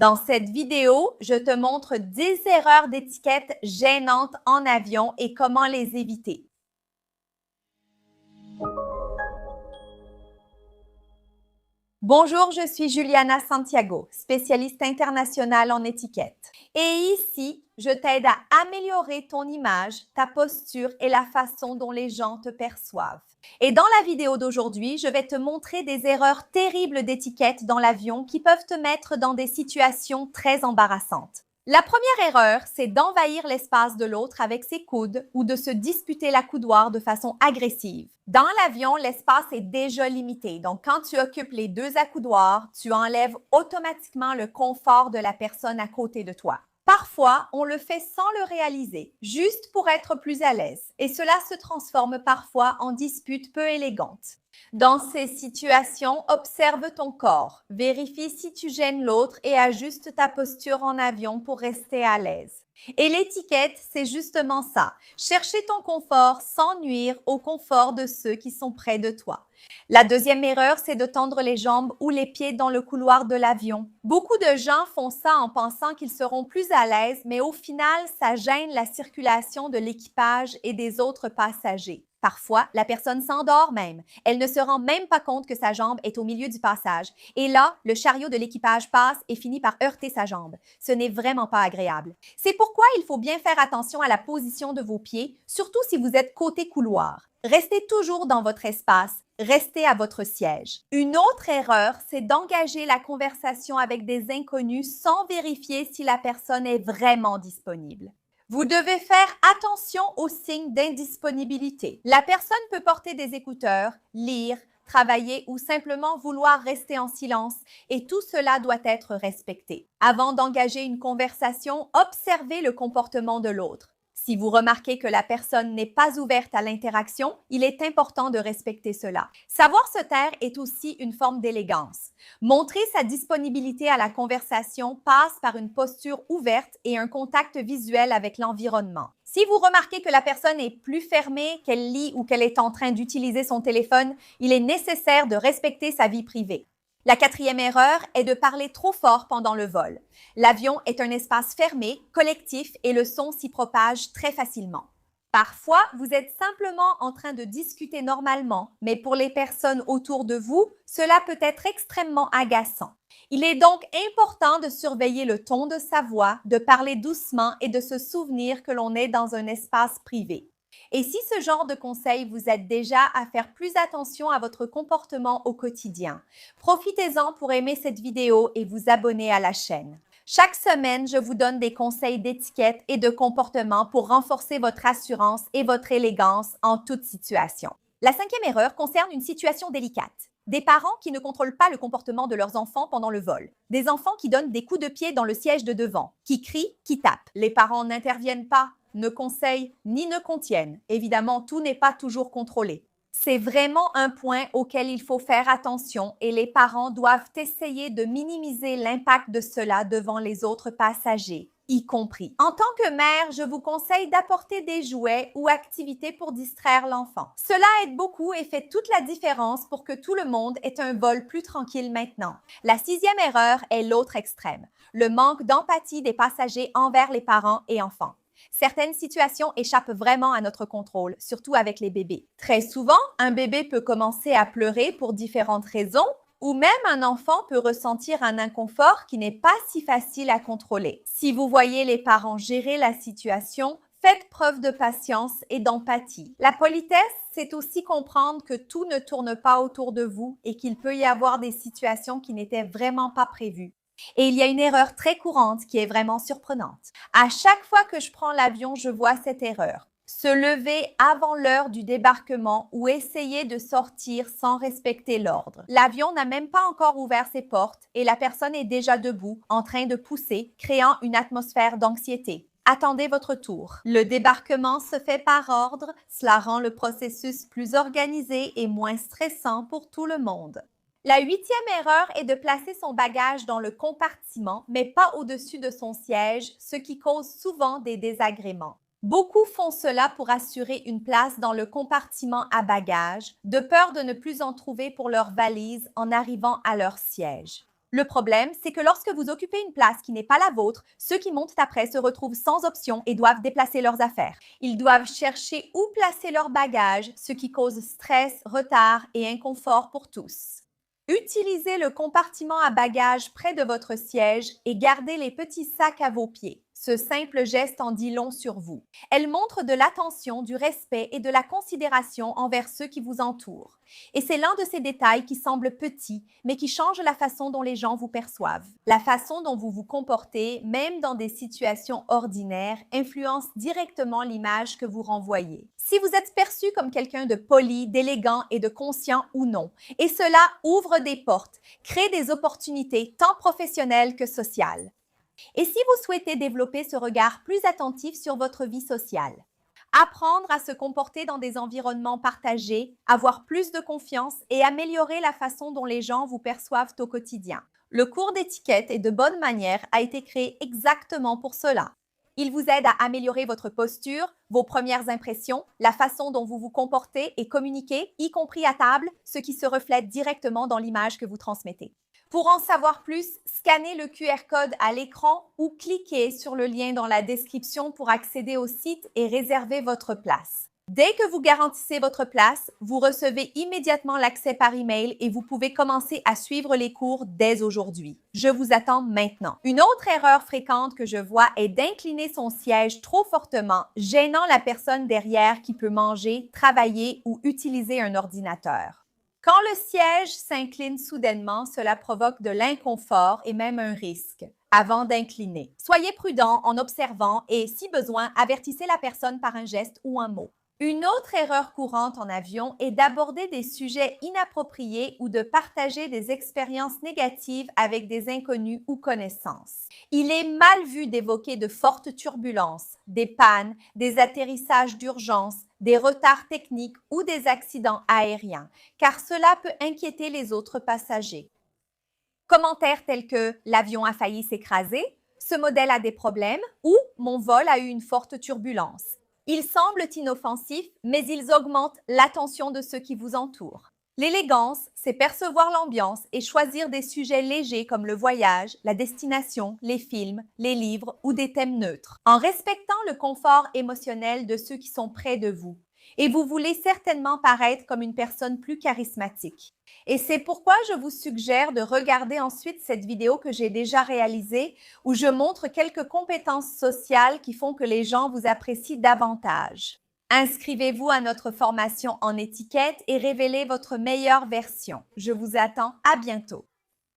Dans cette vidéo, je te montre 10 erreurs d'étiquette gênantes en avion et comment les éviter. Bonjour, je suis Juliana Santiago, spécialiste internationale en étiquette. Et ici, je t'aide à améliorer ton image, ta posture et la façon dont les gens te perçoivent. Et dans la vidéo d'aujourd'hui, je vais te montrer des erreurs terribles d'étiquette dans l'avion qui peuvent te mettre dans des situations très embarrassantes. La première erreur, c'est d'envahir l'espace de l'autre avec ses coudes ou de se disputer l'accoudoir de façon agressive. Dans l'avion, l'espace est déjà limité, donc quand tu occupes les deux accoudoirs, tu enlèves automatiquement le confort de la personne à côté de toi. Parfois, on le fait sans le réaliser, juste pour être plus à l'aise, et cela se transforme parfois en dispute peu élégante. Dans ces situations, observe ton corps, vérifie si tu gênes l'autre et ajuste ta posture en avion pour rester à l'aise. Et l'étiquette, c'est justement ça, chercher ton confort sans nuire au confort de ceux qui sont près de toi. La deuxième erreur, c'est de tendre les jambes ou les pieds dans le couloir de l'avion. Beaucoup de gens font ça en pensant qu'ils seront plus à l'aise, mais au final, ça gêne la circulation de l'équipage et des autres passagers. Parfois, la personne s'endort même. Elle ne se rend même pas compte que sa jambe est au milieu du passage. Et là, le chariot de l'équipage passe et finit par heurter sa jambe. Ce n'est vraiment pas agréable. C'est pourquoi il faut bien faire attention à la position de vos pieds, surtout si vous êtes côté couloir. Restez toujours dans votre espace. Restez à votre siège. Une autre erreur, c'est d'engager la conversation avec des inconnus sans vérifier si la personne est vraiment disponible. Vous devez faire attention aux signes d'indisponibilité. La personne peut porter des écouteurs, lire, travailler ou simplement vouloir rester en silence et tout cela doit être respecté. Avant d'engager une conversation, observez le comportement de l'autre. Si vous remarquez que la personne n'est pas ouverte à l'interaction, il est important de respecter cela. Savoir se taire est aussi une forme d'élégance. Montrer sa disponibilité à la conversation passe par une posture ouverte et un contact visuel avec l'environnement. Si vous remarquez que la personne est plus fermée, qu'elle lit ou qu'elle est en train d'utiliser son téléphone, il est nécessaire de respecter sa vie privée. La quatrième erreur est de parler trop fort pendant le vol. L'avion est un espace fermé, collectif et le son s'y propage très facilement. Parfois, vous êtes simplement en train de discuter normalement, mais pour les personnes autour de vous, cela peut être extrêmement agaçant. Il est donc important de surveiller le ton de sa voix, de parler doucement et de se souvenir que l'on est dans un espace privé. Et si ce genre de conseils vous aide déjà à faire plus attention à votre comportement au quotidien, profitez-en pour aimer cette vidéo et vous abonner à la chaîne. Chaque semaine, je vous donne des conseils d'étiquette et de comportement pour renforcer votre assurance et votre élégance en toute situation. La cinquième erreur concerne une situation délicate. Des parents qui ne contrôlent pas le comportement de leurs enfants pendant le vol. Des enfants qui donnent des coups de pied dans le siège de devant, qui crient, qui tapent. Les parents n'interviennent pas, ne conseillent ni ne contiennent. Évidemment, tout n'est pas toujours contrôlé. C'est vraiment un point auquel il faut faire attention et les parents doivent essayer de minimiser l'impact de cela devant les autres passagers, y compris. En tant que mère, je vous conseille d'apporter des jouets ou activités pour distraire l'enfant. Cela aide beaucoup et fait toute la différence pour que tout le monde ait un vol plus tranquille maintenant. La sixième erreur est l'autre extrême, le manque d'empathie des passagers envers les parents et enfants. Certaines situations échappent vraiment à notre contrôle, surtout avec les bébés. Très souvent, un bébé peut commencer à pleurer pour différentes raisons ou même un enfant peut ressentir un inconfort qui n'est pas si facile à contrôler. Si vous voyez les parents gérer la situation, faites preuve de patience et d'empathie. La politesse, c'est aussi comprendre que tout ne tourne pas autour de vous et qu'il peut y avoir des situations qui n'étaient vraiment pas prévues. Et il y a une erreur très courante qui est vraiment surprenante. À chaque fois que je prends l'avion, je vois cette erreur. Se lever avant l'heure du débarquement ou essayer de sortir sans respecter l'ordre. L'avion n'a même pas encore ouvert ses portes et la personne est déjà debout, en train de pousser, créant une atmosphère d'anxiété. Attendez votre tour. Le débarquement se fait par ordre, cela rend le processus plus organisé et moins stressant pour tout le monde. La huitième erreur est de placer son bagage dans le compartiment, mais pas au-dessus de son siège, ce qui cause souvent des désagréments. Beaucoup font cela pour assurer une place dans le compartiment à bagages, de peur de ne plus en trouver pour leur valise en arrivant à leur siège. Le problème, c'est que lorsque vous occupez une place qui n'est pas la vôtre, ceux qui montent après se retrouvent sans option et doivent déplacer leurs affaires. Ils doivent chercher où placer leurs bagages, ce qui cause stress, retard et inconfort pour tous. Utilisez le compartiment à bagages près de votre siège et gardez les petits sacs à vos pieds. Ce simple geste en dit long sur vous. Elle montre de l'attention, du respect et de la considération envers ceux qui vous entourent. Et c'est l'un de ces détails qui semblent petits, mais qui changent la façon dont les gens vous perçoivent. La façon dont vous vous comportez, même dans des situations ordinaires, influence directement l'image que vous renvoyez. Si vous êtes perçu comme quelqu'un de poli, d'élégant et de conscient ou non, et cela ouvre des portes, crée des opportunités tant professionnelles que sociales. Et si vous souhaitez développer ce regard plus attentif sur votre vie sociale, apprendre à se comporter dans des environnements partagés, avoir plus de confiance et améliorer la façon dont les gens vous perçoivent au quotidien. Le cours d'étiquette et de bonne manière a été créé exactement pour cela. Il vous aide à améliorer votre posture, vos premières impressions, la façon dont vous vous comportez et communiquez, y compris à table, ce qui se reflète directement dans l'image que vous transmettez. Pour en savoir plus, scannez le QR code à l'écran ou cliquez sur le lien dans la description pour accéder au site et réserver votre place. Dès que vous garantissez votre place, vous recevez immédiatement l'accès par email et vous pouvez commencer à suivre les cours dès aujourd'hui. Je vous attends maintenant. Une autre erreur fréquente que je vois est d'incliner son siège trop fortement, gênant la personne derrière qui peut manger, travailler ou utiliser un ordinateur. Quand le siège s'incline soudainement, cela provoque de l'inconfort et même un risque avant d'incliner. Soyez prudent en observant et, si besoin, avertissez la personne par un geste ou un mot. Une autre erreur courante en avion est d'aborder des sujets inappropriés ou de partager des expériences négatives avec des inconnus ou connaissances. Il est mal vu d'évoquer de fortes turbulences, des pannes, des atterrissages d'urgence, des retards techniques ou des accidents aériens, car cela peut inquiéter les autres passagers. Commentaires tels que « l'avion a failli s'écraser »,« ce modèle a des problèmes » ou « mon vol a eu une forte turbulence ». Ils semblent inoffensifs, mais ils augmentent l'attention de ceux qui vous entourent. L'élégance, c'est percevoir l'ambiance et choisir des sujets légers comme le voyage, la destination, les films, les livres ou des thèmes neutres, en respectant le confort émotionnel de ceux qui sont près de vous. Et vous voulez certainement paraître comme une personne plus charismatique. Et c'est pourquoi je vous suggère de regarder ensuite cette vidéo que j'ai déjà réalisée où je montre quelques compétences sociales qui font que les gens vous apprécient davantage. Inscrivez-vous à notre formation en étiquette et révélez votre meilleure version. Je vous attends à bientôt.